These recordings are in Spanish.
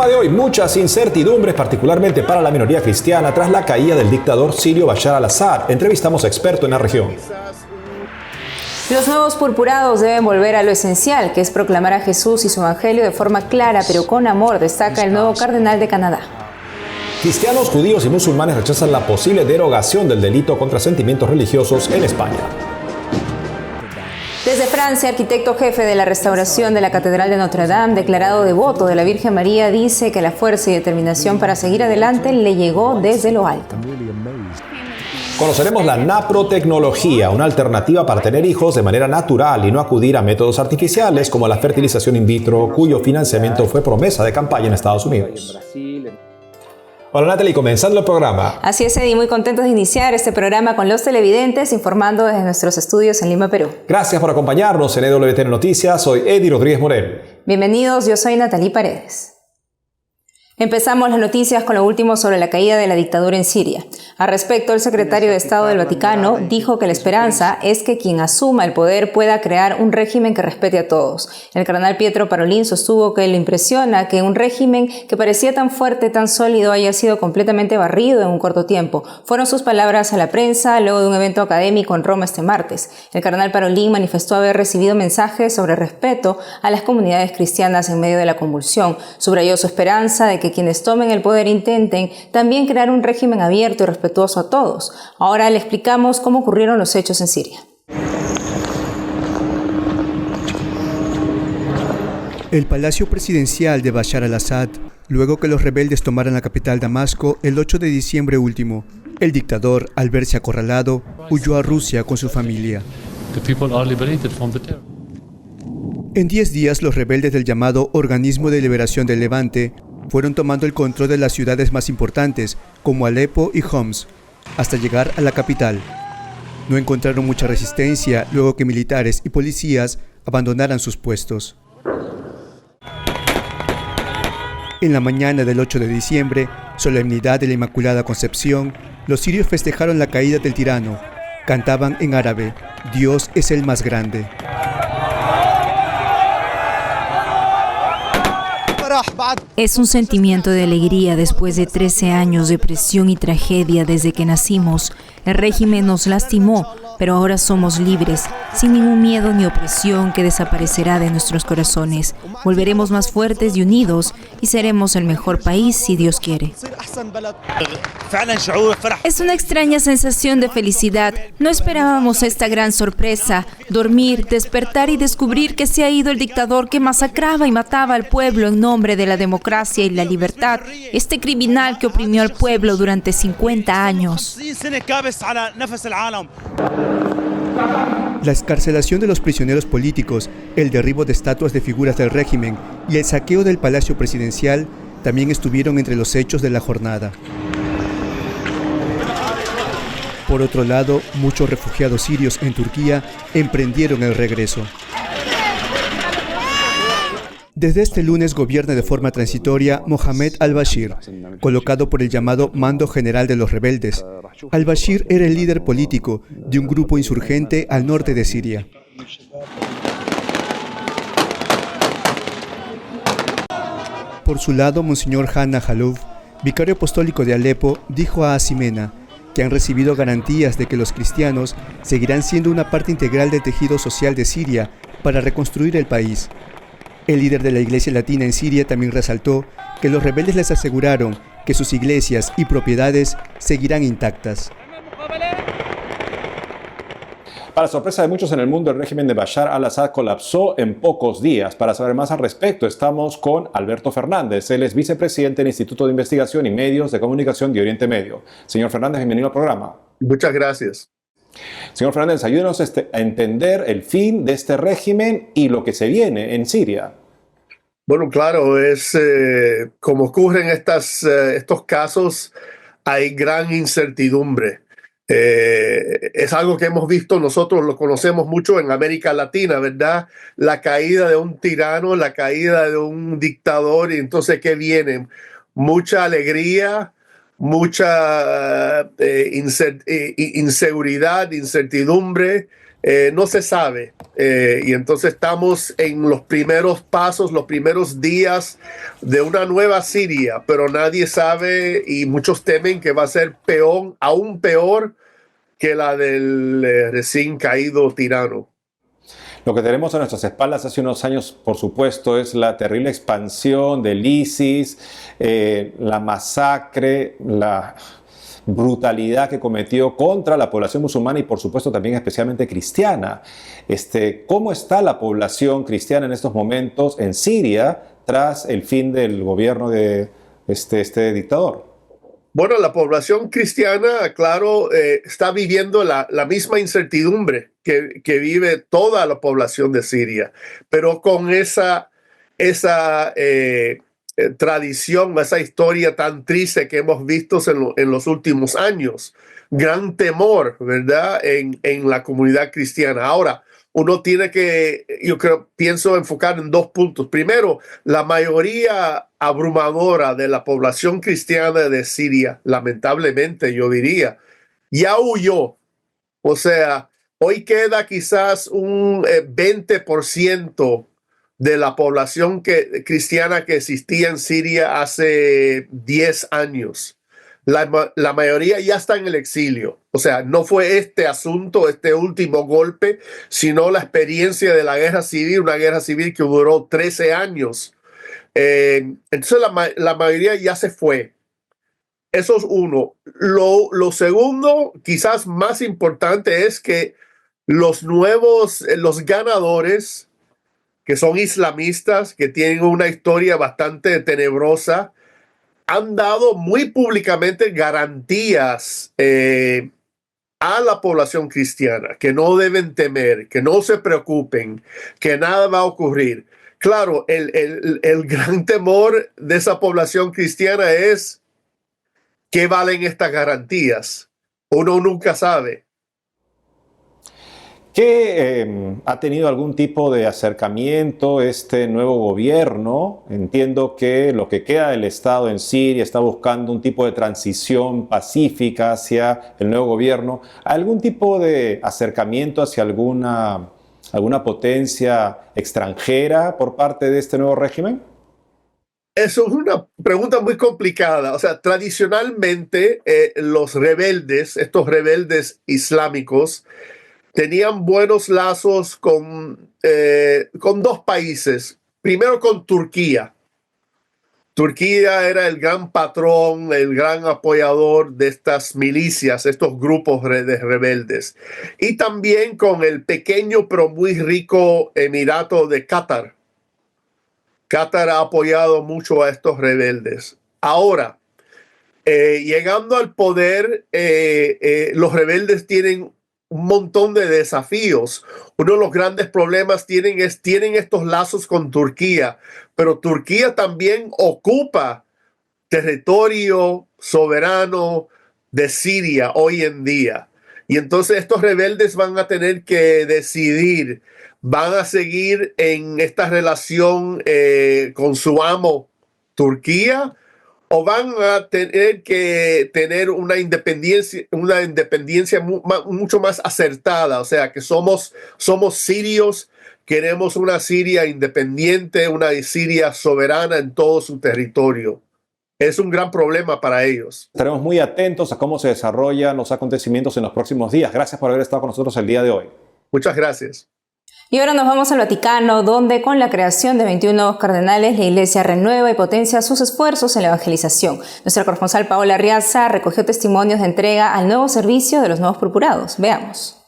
programa de hoy, muchas incertidumbres, particularmente para la minoría cristiana, tras la caída del dictador sirio Bashar al-Assad. Entrevistamos a expertos en la región. Los nuevos purpurados deben volver a lo esencial, que es proclamar a Jesús y su evangelio de forma clara, pero con amor, destaca el nuevo cardenal de Canadá. Cristianos, judíos y musulmanes rechazan la posible derogación del delito contra sentimientos religiosos en España. Desde Francia, arquitecto jefe de la restauración de la Catedral de Notre Dame, declarado devoto de la Virgen María, dice que la fuerza y determinación para seguir adelante le llegó desde lo alto. Conoceremos la naprotecnología, una alternativa para tener hijos de manera natural y no acudir a métodos artificiales como la fertilización in vitro, cuyo financiamiento fue promesa de campaña en Estados Unidos. Hola Natalie, comenzando el programa. Así es, Eddie, muy contentos de iniciar este programa con los televidentes, informando desde nuestros estudios en Lima, Perú. Gracias por acompañarnos en EWTN Noticias. Soy Eddie Rodríguez Morel. Bienvenidos, yo soy Natalie Paredes. Empezamos las noticias con lo último sobre la caída de la dictadura en Siria. Al respecto, el secretario de Estado del Vaticano dijo que la esperanza es que quien asuma el poder pueda crear un régimen que respete a todos. El cardenal Pietro Parolin sostuvo que le impresiona que un régimen que parecía tan fuerte, tan sólido, haya sido completamente barrido en un corto tiempo. Fueron sus palabras a la prensa luego de un evento académico en Roma este martes. El cardenal Parolin manifestó haber recibido mensajes sobre respeto a las comunidades cristianas en medio de la convulsión. Subrayó su esperanza de que quienes tomen el poder intenten también crear un régimen abierto y respetuoso a todos. Ahora le explicamos cómo ocurrieron los hechos en Siria. El palacio presidencial de Bashar al-Assad, luego que los rebeldes tomaran la capital Damasco el 8 de diciembre último. El dictador, al verse acorralado, huyó a Rusia con su familia. En 10 días, los rebeldes del llamado Organismo de Liberación del Levante fueron tomando el control de las ciudades más importantes, como Alepo y Homs, hasta llegar a la capital. No encontraron mucha resistencia luego que militares y policías abandonaran sus puestos. En la mañana del 8 de diciembre, solemnidad de la Inmaculada Concepción, los sirios festejaron la caída del tirano. Cantaban en árabe: Dios es el más grande. Es un sentimiento de alegría después de 13 años de presión y tragedia desde que nacimos. El régimen nos lastimó, pero ahora somos libres, sin ningún miedo ni opresión que desaparecerá de nuestros corazones. Volveremos más fuertes y unidos y seremos el mejor país si Dios quiere. Es una extraña sensación de felicidad. No esperábamos esta gran sorpresa. Dormir, despertar y descubrir que se ha ido el dictador que masacraba y mataba al pueblo en nombre de la democracia y la libertad. Este criminal que oprimió al pueblo durante 50 años. La excarcelación de los prisioneros políticos, el derribo de estatuas de figuras del régimen y el saqueo del palacio presidencial también estuvieron entre los hechos de la jornada. Por otro lado, muchos refugiados sirios en Turquía emprendieron el regreso. Desde este lunes gobierna de forma transitoria Mohamed al-Bashir, colocado por el llamado Mando General de los Rebeldes. Al-Bashir era el líder político de un grupo insurgente al norte de Siria. Por su lado, Monseñor Hanna Halouf, vicario apostólico de Alepo, dijo a Asimena que han recibido garantías de que los cristianos seguirán siendo una parte integral del tejido social de Siria para reconstruir el país. El líder de la Iglesia Latina en Siria también resaltó que los rebeldes les aseguraron que sus iglesias y propiedades seguirán intactas. Para sorpresa de muchos en el mundo, el régimen de Bashar al-Assad colapsó en pocos días. Para saber más al respecto, estamos con Alberto Fernández. Él es vicepresidente del Instituto de Investigación y Medios de Comunicación de Oriente Medio. Señor Fernández, bienvenido al programa. Muchas gracias. Señor Fernández, ayúdenos a entender el fin de este régimen y lo que se viene en Siria. Bueno, claro, es como ocurren estos casos, hay gran incertidumbre. Es algo que hemos visto, nosotros lo conocemos mucho en América Latina, ¿verdad? La caída de un tirano, la caída de un dictador, y entonces, ¿qué viene? Mucha alegría, mucha inseguridad, incertidumbre, no se sabe. Y entonces estamos en los primeros pasos, los primeros días de una nueva Siria, pero nadie sabe y muchos temen que va a ser peor, aún peor que la del recién caído tirano. Lo que tenemos a nuestras espaldas hace unos años, por supuesto, es la terrible expansión del ISIS, la masacre, la brutalidad que cometió contra la población musulmana y, por supuesto, también especialmente cristiana. ¿Cómo está la población cristiana en estos momentos en Siria tras el fin del gobierno de este dictador? Bueno, la población cristiana, claro, está viviendo la misma incertidumbre que vive toda la población de Siria, pero con esa tradición, esa historia tan triste que hemos visto en los últimos años. Gran temor, ¿verdad?, en la comunidad cristiana. Ahora, uno tiene que, pienso enfocar en 2 puntos. Primero, la mayoría abrumadora de la población cristiana de Siria, lamentablemente yo diría, ya huyó. O sea, hoy queda quizás un 20% de la población cristiana que existía en Siria hace 10 años. La mayoría ya está en el exilio. O sea, no fue este asunto, este último golpe, sino la experiencia de la guerra civil, una guerra civil que duró 13 años. Entonces la mayoría ya se fue. Eso es uno. Lo segundo, quizás más importante, es que los ganadores, que son islamistas, que tienen una historia bastante tenebrosa, han dado muy públicamente garantías a la población cristiana, que no deben temer, que no se preocupen, que nada va a ocurrir. Claro, el gran temor de esa población cristiana es ¿qué valen estas garantías? Uno nunca sabe. ¿Que ha tenido algún tipo de acercamiento este nuevo gobierno? Entiendo que lo que queda del Estado en Siria está buscando un tipo de transición pacífica hacia el nuevo gobierno. ¿Algún tipo de acercamiento hacia alguna potencia extranjera por parte de este nuevo régimen? Eso es una pregunta muy complicada. O sea, tradicionalmente los rebeldes, estos rebeldes islámicos, tenían buenos lazos con 2 países. Primero con Turquía. Turquía era el gran patrón, el gran apoyador de estas milicias, estos grupos de rebeldes. Y también con el pequeño pero muy rico Emirato de Qatar. Qatar ha apoyado mucho a estos rebeldes. Ahora, llegando al poder, los rebeldes tienen un montón de desafíos. Uno de los grandes problemas tienen estos lazos con Turquía, pero Turquía también ocupa territorio soberano de Siria hoy en día. Y entonces estos rebeldes van a tener que decidir, ¿van a seguir en esta relación con su amo Turquía? ¿O van a tener que tener una independencia mucho más acertada? O sea, que somos sirios, queremos una Siria independiente, una Siria soberana en todo su territorio. Es un gran problema para ellos. Estaremos muy atentos a cómo se desarrollan los acontecimientos en los próximos días. Gracias por haber estado con nosotros el día de hoy. Muchas gracias. Y ahora nos vamos al Vaticano, donde con la creación de 21 nuevos cardenales, la Iglesia renueva y potencia sus esfuerzos en la evangelización. Nuestra corresponsal Paola Arriaza recogió testimonios de entrega al nuevo servicio de los nuevos purpurados. Veamos.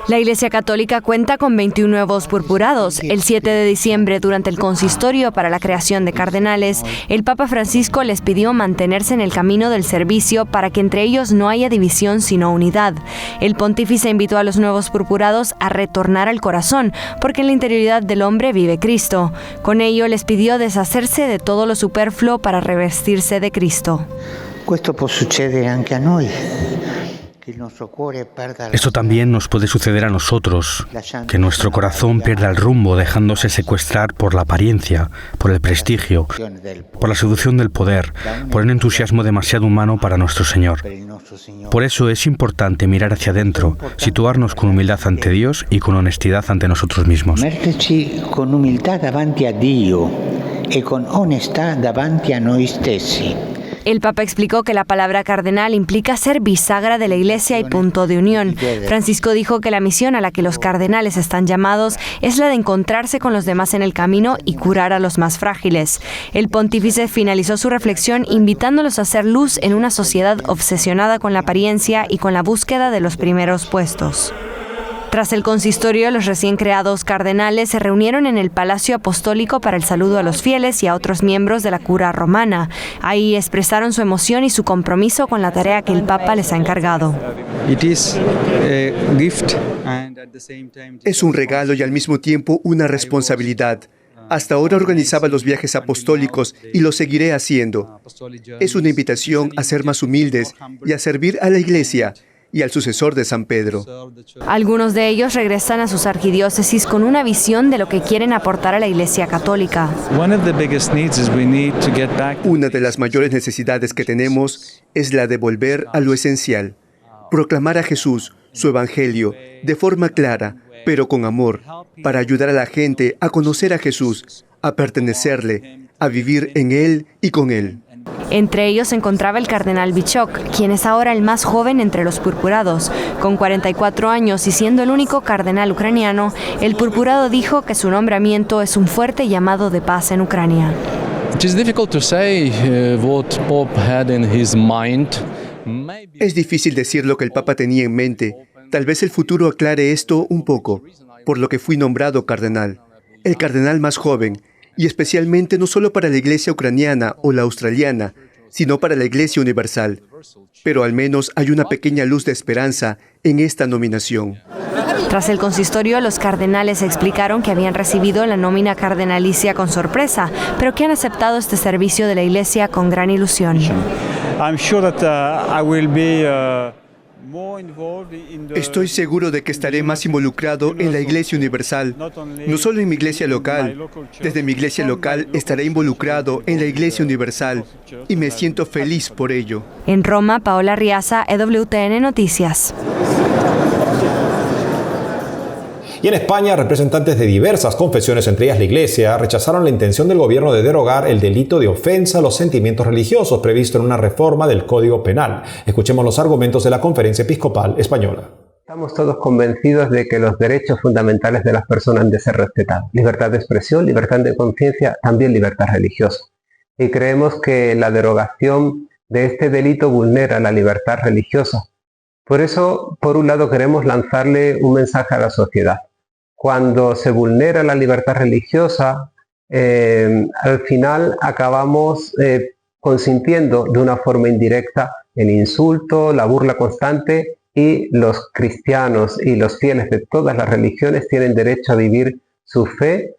La Iglesia Católica cuenta con 21 nuevos purpurados. El 7 de diciembre, durante el consistorio para la creación de cardenales, el Papa Francisco les pidió mantenerse en el camino del servicio para que entre ellos no haya división sino unidad. El pontífice invitó a los nuevos purpurados a retornar al corazón, porque en la interioridad del hombre vive Cristo. Con ello les pidió deshacerse de todo lo superfluo para revestirse de Cristo. Questo può succedere anche a noi. Esto también nos puede suceder a nosotros, que nuestro corazón pierda el rumbo dejándose secuestrar por la apariencia, por el prestigio, por la seducción del poder, por un entusiasmo demasiado humano para nuestro Señor. Por eso es importante mirar hacia adentro, situarnos con humildad ante Dios y con honestidad ante nosotros mismos. Metterci con humildad davanti a Dio e con onestà davanti a noi stessi. El Papa explicó que la palabra cardenal implica ser bisagra de la Iglesia y punto de unión. Francisco dijo que la misión a la que los cardenales están llamados es la de encontrarse con los demás en el camino y curar a los más frágiles. El pontífice finalizó su reflexión invitándolos a hacer luz en una sociedad obsesionada con la apariencia y con la búsqueda de los primeros puestos. Tras el consistorio, los recién creados cardenales se reunieron en el Palacio Apostólico para el saludo a los fieles y a otros miembros de la curia romana. Ahí expresaron su emoción y su compromiso con la tarea que el Papa les ha encargado. Es un regalo y al mismo tiempo una responsabilidad. Hasta ahora organizaba los viajes apostólicos y lo seguiré haciendo. Es una invitación a ser más humildes y a servir a la Iglesia y al sucesor de San Pedro. Algunos de ellos regresan a sus arquidiócesis con una visión de lo que quieren aportar a la Iglesia Católica. Una de las mayores necesidades que tenemos es la de volver a lo esencial. Proclamar a Jesús, su Evangelio, de forma clara, pero con amor, para ayudar a la gente a conocer a Jesús, a pertenecerle, a vivir en Él y con Él. Entre ellos se encontraba el cardenal Bichok, quien es ahora el más joven entre los purpurados. Con 44 años y siendo el único cardenal ucraniano, el purpurado dijo que su nombramiento es un fuerte llamado de paz en Ucrania. Es difícil decir lo que el Papa tenía en mente. Tal vez el futuro aclare esto un poco, por lo que fui nombrado cardenal. El cardenal más joven, y especialmente no solo para la Iglesia ucraniana o la australiana, sino para la Iglesia universal. Pero al menos hay una pequeña luz de esperanza en esta nominación. Tras el consistorio, los cardenales explicaron que habían recibido la nómina cardenalicia con sorpresa, pero que han aceptado este servicio de la Iglesia con gran ilusión. Estoy seguro de que estaré más involucrado en la Iglesia universal, no solo en mi iglesia local. Desde mi iglesia local estaré involucrado en la Iglesia universal y me siento feliz por ello. En Roma, Paola Riaza, EWTN Noticias. Y en España, representantes de diversas confesiones, entre ellas la Iglesia, rechazaron la intención del gobierno de derogar el delito de ofensa a los sentimientos religiosos previsto en una reforma del Código Penal. Escuchemos los argumentos de la Conferencia Episcopal Española. Estamos todos convencidos de que los derechos fundamentales de las personas han de ser respetados. Libertad de expresión, libertad de conciencia, también libertad religiosa. Y creemos que la derogación de este delito vulnera la libertad religiosa. Por eso, por un lado, queremos lanzarle un mensaje a la sociedad. Cuando se vulnera la libertad religiosa, al final acabamos consintiendo de una forma indirecta el insulto, la burla constante, y los cristianos y los fieles de todas las religiones tienen derecho a vivir su fe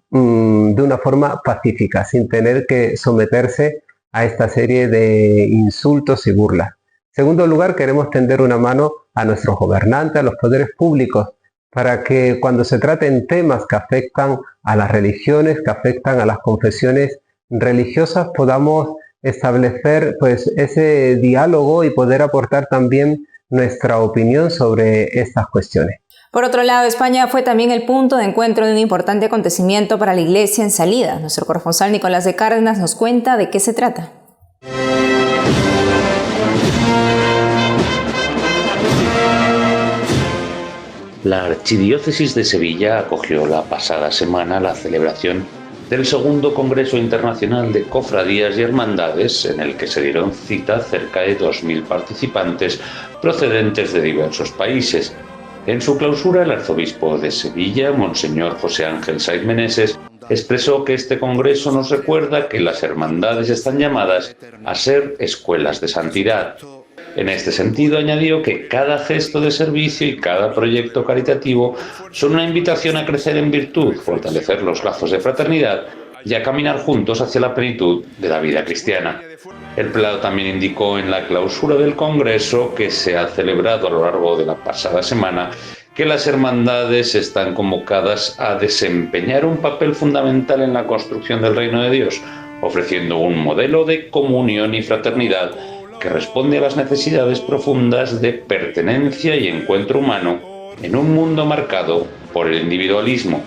de una forma pacífica, sin tener que someterse a esta serie de insultos y burlas. En segundo lugar, queremos tender una mano a nuestros gobernantes, a los poderes públicos, para que cuando se traten temas que afectan a las religiones, que afectan a las confesiones religiosas, podamos establecer ese diálogo y poder aportar también nuestra opinión sobre estas cuestiones. Por otro lado, España fue también el punto de encuentro de un importante acontecimiento para la Iglesia en salida. Nuestro corresponsal Nicolás de Cárdenas nos cuenta de qué se trata. La Archidiócesis de Sevilla acogió la pasada semana la celebración del segundo Congreso Internacional de Cofradías y Hermandades, en el que se dieron cita cerca de 2.000 participantes procedentes de diversos países. En su clausura, el arzobispo de Sevilla, Monseñor José Ángel Saiz Meneses, expresó que este congreso nos recuerda que las hermandades están llamadas a ser escuelas de santidad. En este sentido, añadió que cada gesto de servicio y cada proyecto caritativo son una invitación a crecer en virtud, fortalecer los lazos de fraternidad y a caminar juntos hacia la plenitud de la vida cristiana. El prelado también indicó en la clausura del Congreso, que se ha celebrado a lo largo de la pasada semana, que las hermandades están convocadas a desempeñar un papel fundamental en la construcción del reino de Dios, ofreciendo un modelo de comunión y fraternidad que responde a las necesidades profundas de pertenencia y encuentro humano en un mundo marcado por el individualismo.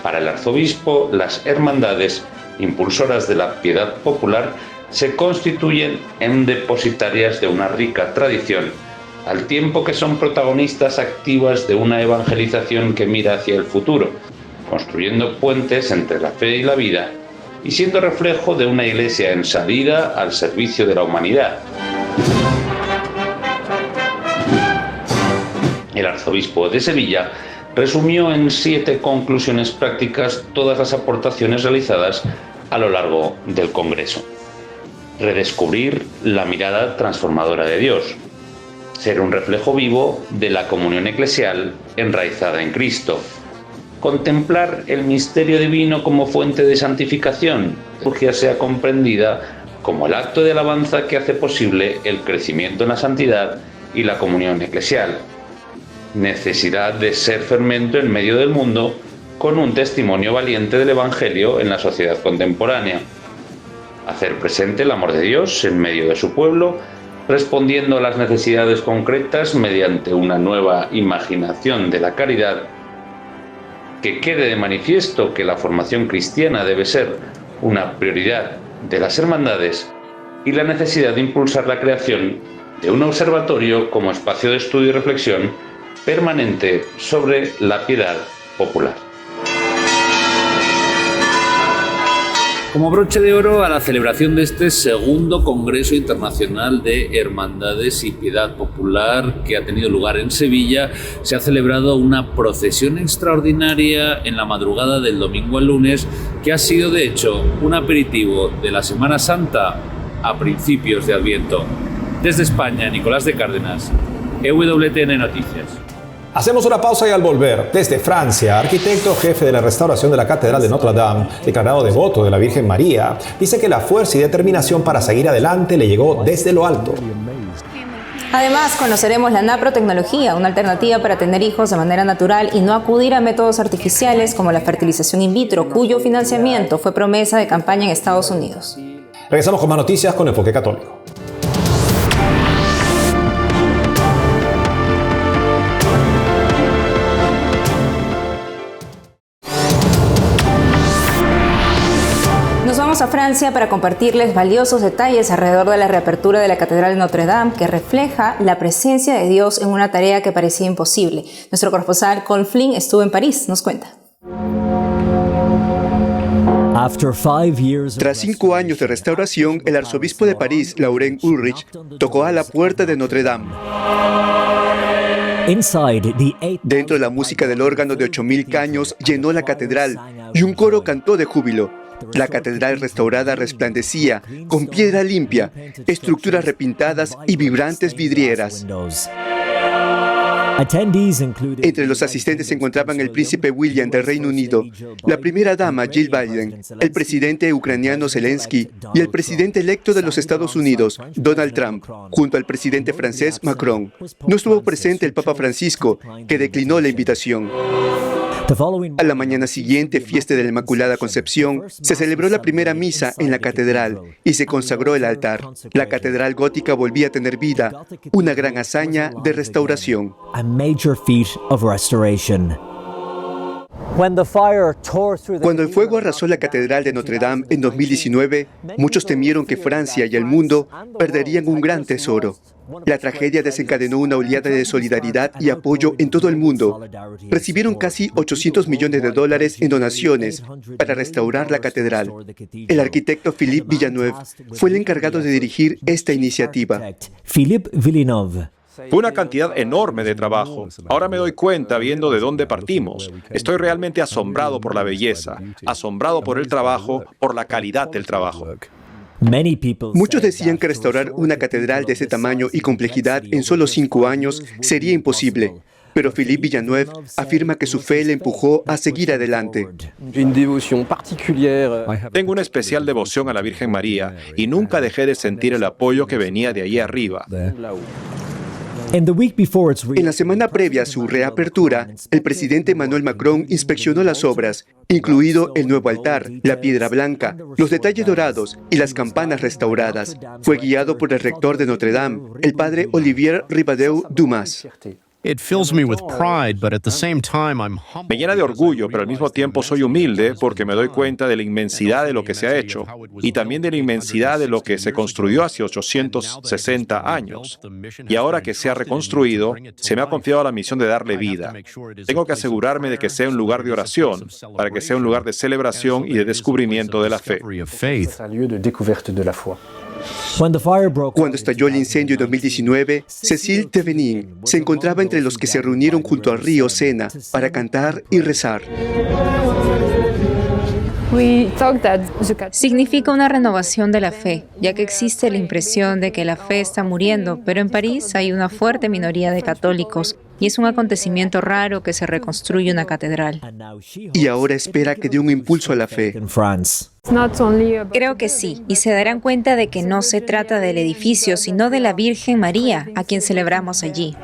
Para el arzobispo, las hermandades, impulsoras de la piedad popular, se constituyen en depositarias de una rica tradición, al tiempo que son protagonistas activas de una evangelización que mira hacia el futuro, construyendo puentes entre la fe y la vida, y siendo reflejo de una iglesia en salida al servicio de la humanidad. El arzobispo de Sevilla resumió en 7 conclusiones prácticas todas las aportaciones realizadas a lo largo del Congreso. Redescubrir la mirada transformadora de Dios. Ser un reflejo vivo de la comunión eclesial enraizada en Cristo. Contemplar el misterio divino como fuente de santificación. La liturgia sea comprendida como el acto de alabanza que hace posible el crecimiento en la santidad y la comunión eclesial. Necesidad de ser fermento en medio del mundo con un testimonio valiente del Evangelio en la sociedad contemporánea. Hacer presente el amor de Dios en medio de su pueblo, respondiendo a las necesidades concretas mediante una nueva imaginación de la caridad. Que quede de manifiesto que la formación cristiana debe ser una prioridad de las hermandades y la necesidad de impulsar la creación de un observatorio como espacio de estudio y reflexión permanente sobre la piedad popular. Como broche de oro a la celebración de este segundo Congreso Internacional de Hermandades y Piedad Popular que ha tenido lugar en Sevilla, se ha celebrado una procesión extraordinaria en la madrugada del domingo al lunes, que ha sido de hecho un aperitivo de la Semana Santa a principios de Adviento. Desde España, Nicolás de Cárdenas, EWTN Noticias. Hacemos una pausa y al volver, desde Francia, arquitecto jefe de la restauración de la Catedral de Notre Dame, declarado devoto de la Virgen María, dice que la fuerza y determinación para seguir adelante le llegó desde lo alto. Además, conoceremos la naprotecnología, una alternativa para tener hijos de manera natural y no acudir a métodos artificiales como la fertilización in vitro, cuyo financiamiento fue promesa de campaña en Estados Unidos. Regresamos con más noticias con Enfoque Católico. A Francia para compartirles valiosos detalles alrededor de la reapertura de la Catedral de Notre Dame, que refleja la presencia de Dios en una tarea que parecía imposible. Nuestro corresponsal Colin Flynn estuvo en París, nos cuenta. Tras 5 años de restauración, el arzobispo de París, Laurent Ulrich, tocó a la puerta de Notre Dame. Dentro de la música del órgano de 8.000 caños llenó la catedral y un coro cantó de júbilo. La catedral restaurada resplandecía con piedra limpia, estructuras repintadas y vibrantes vidrieras. Entre los asistentes se encontraban el príncipe William del Reino Unido, la primera dama Jill Biden, el presidente ucraniano Zelensky y el presidente electo de los Estados Unidos, Donald Trump, junto al presidente francés Macron. No estuvo presente el Papa Francisco, que declinó la invitación. A la mañana siguiente, fiesta de la Inmaculada Concepción, se celebró la primera misa en la catedral y se consagró el altar. La catedral gótica volvía a tener vida, una gran hazaña de restauración. Cuando el fuego arrasó la Catedral de Notre Dame en 2019, muchos temieron que Francia y el mundo perderían un gran tesoro. La tragedia desencadenó una oleada de solidaridad y apoyo en todo el mundo. Recibieron casi $800 millones en donaciones para restaurar la catedral. El arquitecto Philippe Villeneuve fue el encargado de dirigir esta iniciativa. Fue una cantidad enorme de trabajo. Ahora me doy cuenta viendo de dónde partimos. Estoy realmente asombrado por la belleza, asombrado por el trabajo, por la calidad del trabajo. Muchos decían que restaurar una catedral de ese tamaño y complejidad en solo 5 años sería imposible. Pero Philippe Villeneuve afirma que su fe le empujó a seguir adelante. Tengo una especial devoción a la Virgen María y nunca dejé de sentir el apoyo que venía de allí arriba. En la semana previa a su reapertura, el presidente Emmanuel Macron inspeccionó las obras, incluido el nuevo altar, la piedra blanca, los detalles dorados y las campanas restauradas. Fue guiado por el rector de Notre Dame, el padre Olivier Ribadeu-Dumas. Me llena de orgullo, pero al mismo tiempo soy humilde porque me doy cuenta de la inmensidad de lo que se ha hecho y también de la inmensidad de lo que se construyó hace 860 años. Y ahora que se ha reconstruido, se me ha confiado la misión de darle vida. Tengo que asegurarme de que sea un lugar de oración, para que sea un lugar de celebración y de descubrimiento de la fe. Cuando estalló el incendio en 2019, Cécile Thévenin se encontraba entre los que se reunieron junto al río Sena para cantar y rezar. Significa una renovación de la fe, ya que existe la impresión de que la fe está muriendo, pero en París hay una fuerte minoría de católicos y es un acontecimiento raro que se reconstruye una catedral. Y ahora espera que dé un impulso a la fe. Creo que sí, y se darán cuenta de que no se trata del edificio, sino de la Virgen María, a quien celebramos allí.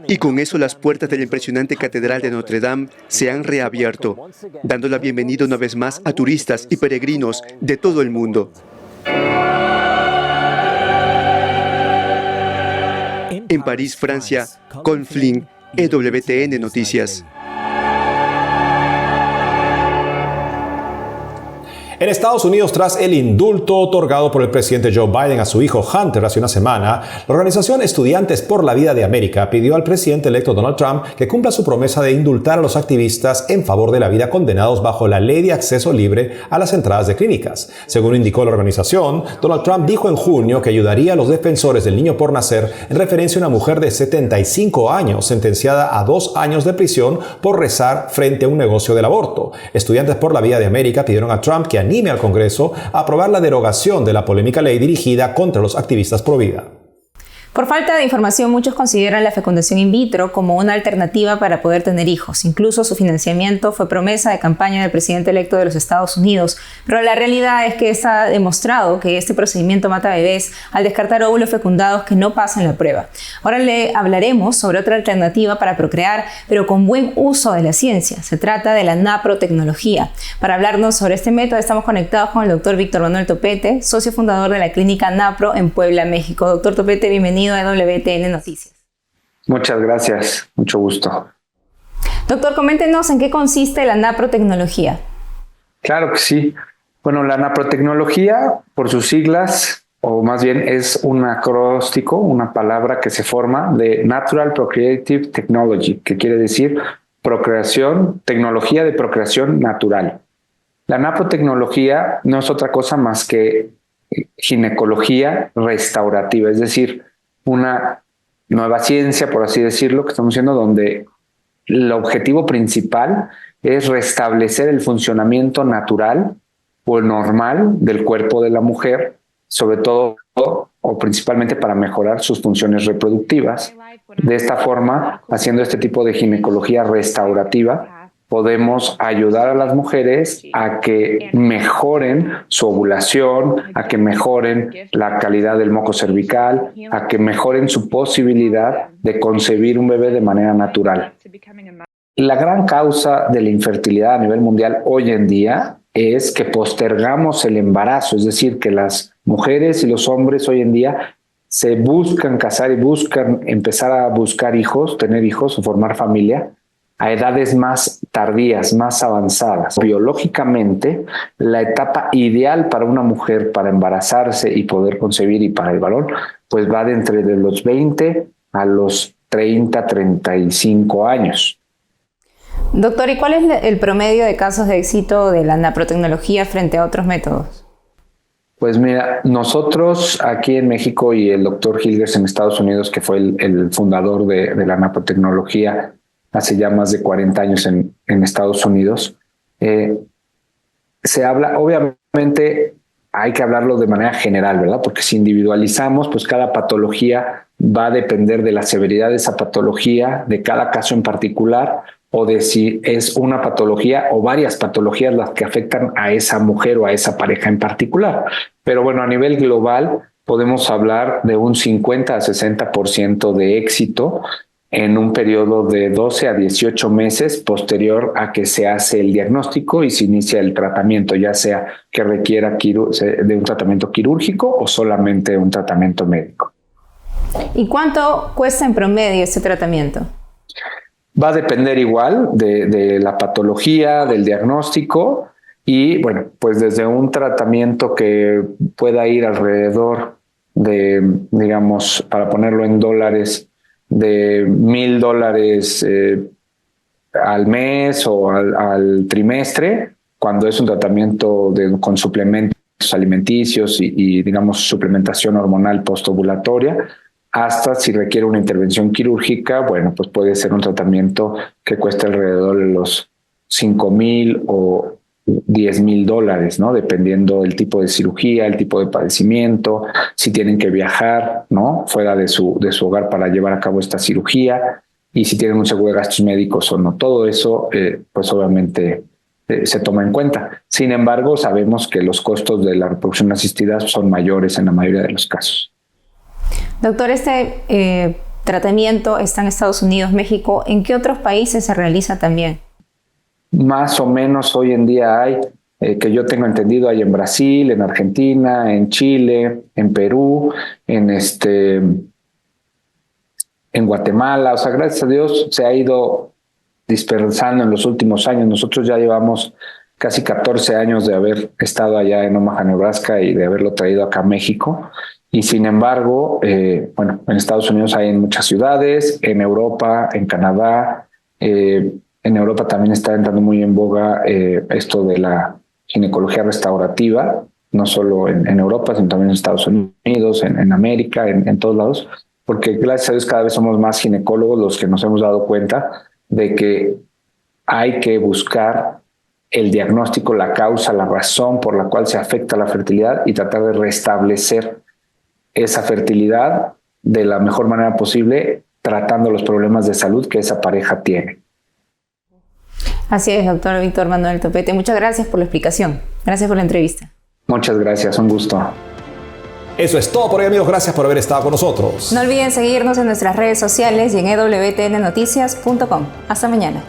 Y con eso las puertas de la impresionante Catedral de Notre Dame se han reabierto, dando la bienvenida una vez más a turistas y peregrinos de todo el mundo. En París, Francia, Colm Flynn, EWTN Noticias. En Estados Unidos, tras el indulto otorgado por el presidente Joe Biden a su hijo Hunter hace una semana, la organización Estudiantes por la Vida de América pidió al presidente electo Donald Trump que cumpla su promesa de indultar a los activistas en favor de la vida condenados bajo la ley de acceso libre a las entradas de clínicas. Según indicó la organización, Donald Trump dijo en junio que ayudaría a los defensores del niño por nacer en referencia a una mujer de 75 años sentenciada a 2 años de prisión por rezar frente a un negocio del aborto. Estudiantes por la Vida de América pidieron a Trump que anime al Congreso a aprobar la derogación de la polémica ley dirigida contra los activistas pro vida. Por falta de información, muchos consideran la fecundación in vitro como una alternativa para poder tener hijos. Incluso su financiamiento fue promesa de campaña del presidente electo de los Estados Unidos. Pero la realidad es que está demostrado que este procedimiento mata bebés al descartar óvulos fecundados que no pasan la prueba. Ahora le hablaremos sobre otra alternativa para procrear, pero con buen uso de la ciencia. Se trata de la naprotecnología. Para hablarnos sobre este método estamos conectados con el doctor Víctor Manuel Topete, socio fundador de la clínica Napro en Puebla, México. Doctor Topete, bienvenido a WTN Noticias. Muchas gracias, mucho gusto. Doctor, coméntenos en qué consiste la naprotecnología. Claro que sí. Bueno, la naprotecnología, por sus siglas, o más bien es un acróstico, una palabra que se forma de Natural Procreative Technology, que quiere decir procreación, tecnología de procreación natural. La naprotecnología no es otra cosa más que ginecología restaurativa, es decir, una nueva ciencia, por así decirlo, que estamos haciendo, donde el objetivo principal es restablecer el funcionamiento natural o normal del cuerpo de la mujer, sobre todo o principalmente para mejorar sus funciones reproductivas. De esta forma, haciendo este tipo de ginecología restaurativa, podemos ayudar a las mujeres a que mejoren su ovulación, a que mejoren la calidad del moco cervical, a que mejoren su posibilidad de concebir un bebé de manera natural. La gran causa de la infertilidad a nivel mundial hoy en día es que postergamos el embarazo, es decir, que las mujeres y los hombres hoy en día se buscan casar y buscan empezar a buscar hijos, tener hijos o formar familia a edades más tardías, más avanzadas. Biológicamente, la etapa ideal para una mujer para embarazarse y poder concebir y para el varón, pues va de entre los 20 a los 30, 35 años. Doctor, ¿y cuál es el promedio de casos de éxito de la naprotecnología frente a otros métodos? Pues mira, nosotros aquí en México y el doctor Hilgers en Estados Unidos, que fue el fundador de la naprotecnología hace ya más de 40 años en Estados Unidos, se habla, obviamente, hay que hablarlo de manera general, ¿verdad? Porque si individualizamos, pues cada patología va a depender de la severidad de esa patología, de cada caso en particular, o de si es una patología o varias patologías las que afectan a esa mujer o a esa pareja en particular. Pero bueno, a nivel global podemos hablar de un 50 a 60% de éxito en un periodo de 12 a 18 meses posterior a que se hace el diagnóstico y se inicia el tratamiento, ya sea que requiera de un tratamiento quirúrgico o solamente un tratamiento médico. ¿Y cuánto cuesta en promedio este tratamiento? Va a depender igual de la patología, del diagnóstico y bueno, pues desde un tratamiento que pueda ir alrededor de, digamos, para ponerlo en dólares, de $1,000 al mes o al trimestre, cuando es un tratamiento con suplementos alimenticios y digamos suplementación hormonal postovulatoria, hasta si requiere una intervención quirúrgica, bueno, pues puede ser un tratamiento que cueste alrededor de los $5,000 o $10,000, ¿no? Dependiendo del tipo de cirugía, el tipo de padecimiento, si tienen que viajar, ¿no? Fuera de su hogar para llevar a cabo esta cirugía y si tienen un seguro de gastos médicos o no. Todo eso, pues obviamente se toma en cuenta. Sin embargo, sabemos que los costos de la reproducción asistida son mayores en la mayoría de los casos. Doctor, este tratamiento está en Estados Unidos, México. ¿En qué otros países se realiza también? Más o menos hoy en día hay, que yo tengo entendido, hay en Brasil, en Argentina, en Chile, en Perú, en Guatemala. O sea, gracias a Dios se ha ido dispersando en los últimos años. Nosotros ya llevamos casi 14 años de haber estado allá en Omaha, Nebraska y de haberlo traído acá a México. Y sin embargo, bueno, en Estados Unidos hay en muchas ciudades, en Europa, en Canadá. En Europa también está entrando muy en boga esto de la ginecología restaurativa, no solo en Europa, sino también en Estados Unidos, en América, en todos lados, porque gracias a Dios cada vez somos más ginecólogos los que nos hemos dado cuenta de que hay que buscar el diagnóstico, la causa, la razón por la cual se afecta la fertilidad y tratar de restablecer esa fertilidad de la mejor manera posible, tratando los problemas de salud que esa pareja tiene. Así es, doctor Víctor Manuel Topete. Muchas gracias por la explicación. Gracias por la entrevista. Muchas gracias, un gusto. Eso es todo por hoy, amigos. Gracias por haber estado con nosotros. No olviden seguirnos en nuestras redes sociales y en ewtnnoticias.com. Hasta mañana.